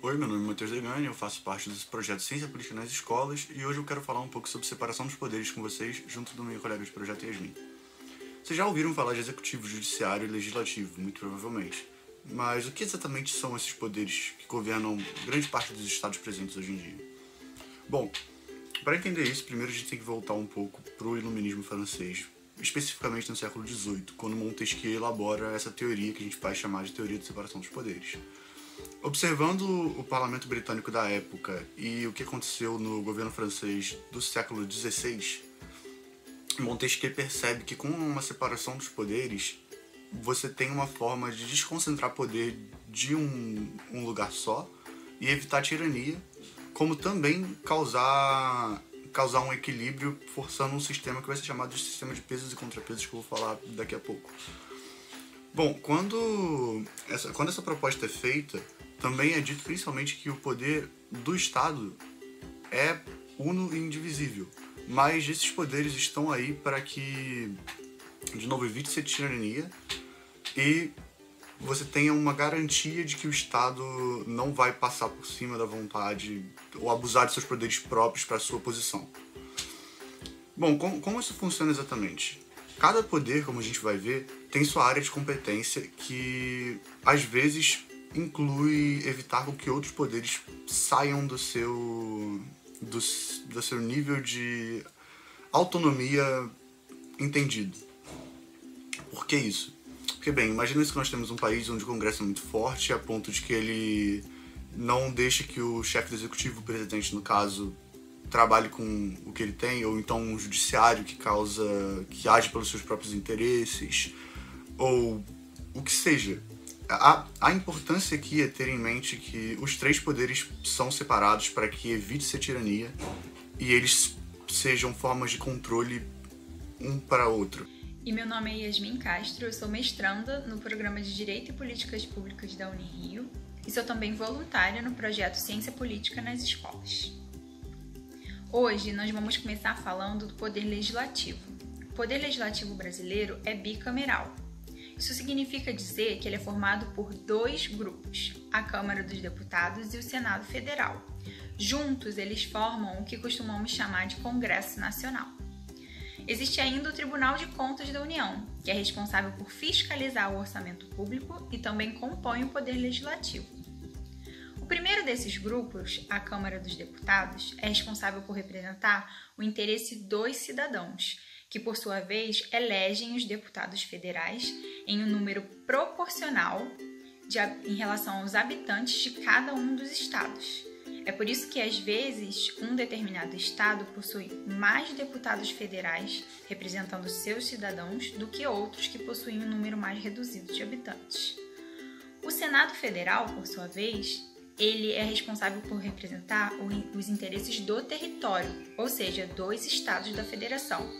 Oi, meu nome é Matheus Degani, eu faço parte desse projeto Ciência Política nas Escolas e hoje eu quero falar um pouco sobre separação dos poderes com vocês, junto do meu colega de projeto Yasmin. Vocês já ouviram falar de executivo, judiciário e legislativo, muito provavelmente. Mas o que exatamente são esses poderes que governam grande parte dos estados presentes hoje em dia? Bom, para entender isso, primeiro a gente tem que voltar um pouco para o iluminismo francês, especificamente no século XVIII, quando Montesquieu elabora essa teoria que a gente vai chamar de teoria de separação dos poderes. Observando o parlamento britânico da época e o que aconteceu no governo francês do século XVI, Montesquieu percebe que com uma separação dos poderes, você tem uma forma de desconcentrar poder de um lugar só e evitar tirania, como também causar um equilíbrio, forçando um sistema que vai ser chamado de sistema de pesos e contrapesos, que eu vou falar daqui a pouco. Bom, quando essa proposta é feita, também é dito principalmente que o poder do Estado é uno e indivisível, mas esses poderes estão aí para que, de novo, evite-se a tirania e você tenha uma garantia de que o Estado não vai passar por cima da vontade ou abusar de seus poderes próprios para a sua posição. Bom, como isso funciona exatamente? Cada poder, como a gente vai ver, tem sua área de competência que, às vezes, inclui evitar com que outros poderes saiam do seu nível de autonomia entendido. Por que isso? Porque, bem, imagina que nós temos um país onde o Congresso é muito forte, a ponto de que ele não deixa que o chefe do executivo, o presidente no caso, trabalhe com o que ele tem, ou então um judiciário que age pelos seus próprios interesses, ou o que seja. A importância aqui é ter em mente que os três poderes são separados para que evite-se a tirania e eles sejam formas de controle um para outro. E meu nome é Yasmin Castro, eu sou mestranda no programa de Direito e Políticas Públicas da Unirio e sou também voluntária no projeto Ciência Política nas Escolas. Hoje nós vamos começar falando do Poder Legislativo. O Poder Legislativo brasileiro é bicameral. Isso significa dizer que ele é formado por dois grupos, a Câmara dos Deputados e o Senado Federal. Juntos, eles formam o que costumamos chamar de Congresso Nacional. Existe ainda o Tribunal de Contas da União, que é responsável por fiscalizar o orçamento público e também compõe o Poder Legislativo. O primeiro desses grupos, a Câmara dos Deputados, é responsável por representar o interesse dos cidadãos, que por sua vez elegem os deputados federais em um número proporcional em relação aos habitantes de cada um dos estados. É por isso que, às vezes, um determinado estado possui mais deputados federais representando seus cidadãos do que outros que possuem um número mais reduzido de habitantes. O Senado Federal, por sua vez, ele é responsável por representar os interesses do território, ou seja, dos estados da federação.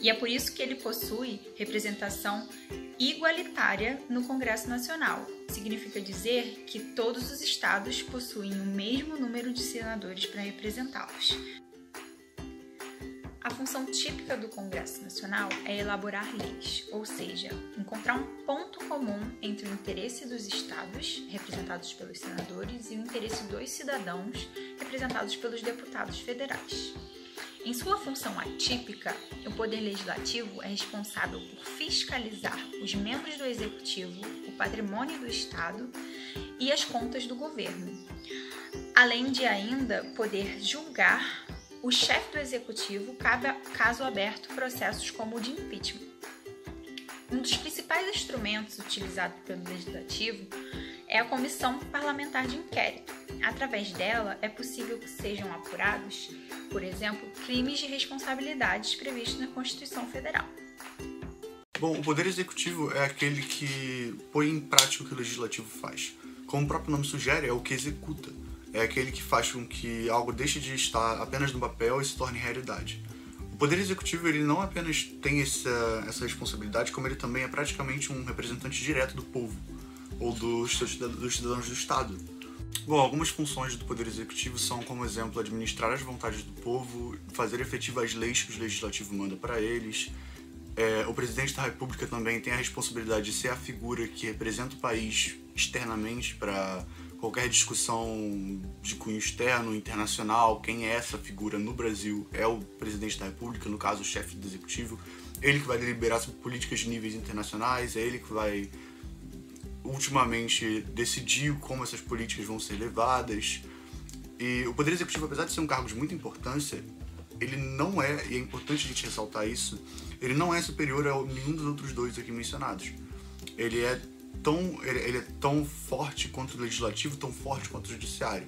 E é por isso que ele possui representação igualitária no Congresso Nacional. Significa dizer que todos os estados possuem o mesmo número de senadores para representá-los. A função típica do Congresso Nacional é elaborar leis, ou seja, encontrar um ponto comum entre o interesse dos estados, representados pelos senadores, e o interesse dos cidadãos, representados pelos deputados federais. Em sua função atípica, o Poder Legislativo é responsável por fiscalizar os membros do Executivo, o patrimônio do Estado e as contas do governo, além de ainda poder julgar o chefe do Executivo caso aberto processos como o de impeachment. Um dos principais instrumentos utilizados pelo Legislativo é a Comissão Parlamentar de Inquérito. Através dela, é possível que sejam apurados, por exemplo, crimes de responsabilidades previstos na Constituição Federal. Bom, o Poder Executivo é aquele que põe em prática o que o Legislativo faz. Como o próprio nome sugere, é o que executa. É aquele que faz com que algo deixe de estar apenas no papel e se torne realidade. O Poder Executivo ele não apenas tem essa responsabilidade, como ele também é praticamente um representante direto do povo, ou dos cidadãos do Estado. Bom, algumas funções do Poder Executivo são, como exemplo, administrar as vontades do povo, fazer efetivas as leis que o Legislativo manda para eles. O Presidente da República também tem a responsabilidade de ser a figura que representa o país externamente para qualquer discussão de cunho externo, internacional, quem é essa figura no Brasil é o presidente da República, no caso o chefe do executivo. Ele que vai deliberar sobre políticas de níveis internacionais, é ele que vai ultimamente decidir como essas políticas vão ser levadas. E o Poder Executivo, apesar de ser um cargo de muita importância, ele não é, e é importante a gente ressaltar isso, ele não é superior a nenhum dos outros dois aqui mencionados. Ele é tão forte quanto o legislativo, tão forte quanto o judiciário.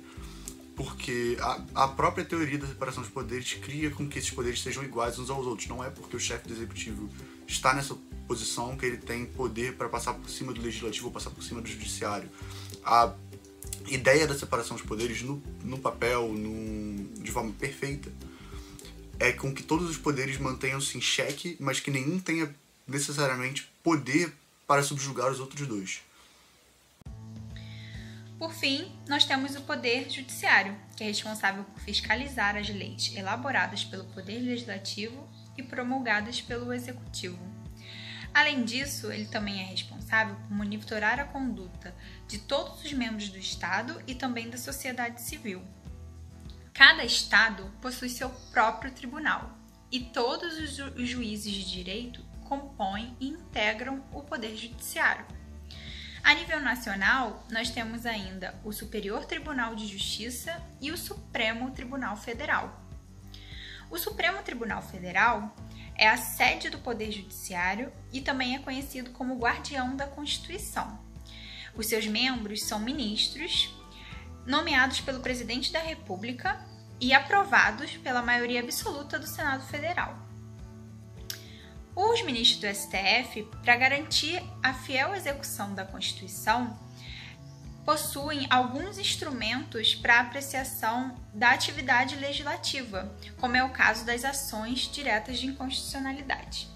Porque a própria teoria da separação dos poderes cria com que esses poderes sejam iguais uns aos outros. Não é porque o chefe do executivo está nessa posição que ele tem poder para passar por cima do legislativo ou passar por cima do judiciário. A ideia da separação dos poderes no papel, de forma perfeita, é com que todos os poderes mantenham-se em xeque, mas que nenhum tenha necessariamente poder para subjugar os outros dois. Por fim, nós temos o Poder Judiciário, que é responsável por fiscalizar as leis elaboradas pelo Poder Legislativo e promulgadas pelo Executivo. Além disso, ele também é responsável por monitorar a conduta de todos os membros do Estado e também da sociedade civil. Cada Estado possui seu próprio tribunal e todos os juízes de direito compõem e integram o Poder Judiciário. A nível nacional, nós temos ainda o Superior Tribunal de Justiça e o Supremo Tribunal Federal. O Supremo Tribunal Federal é a sede do Poder Judiciário e também é conhecido como guardião da Constituição. Os seus membros são ministros, nomeados pelo Presidente da República e aprovados pela maioria absoluta do Senado Federal. Os ministros do STF, para garantir a fiel execução da Constituição, possuem alguns instrumentos para apreciação da atividade legislativa, como é o caso das ações diretas de inconstitucionalidade.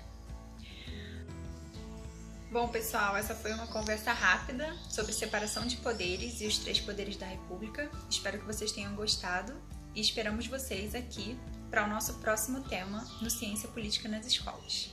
Bom, pessoal, essa foi uma conversa rápida sobre separação de poderes e os 3 poderes da República. Espero que vocês tenham gostado e esperamos vocês aqui para o nosso próximo tema no Ciência Política nas Escolas.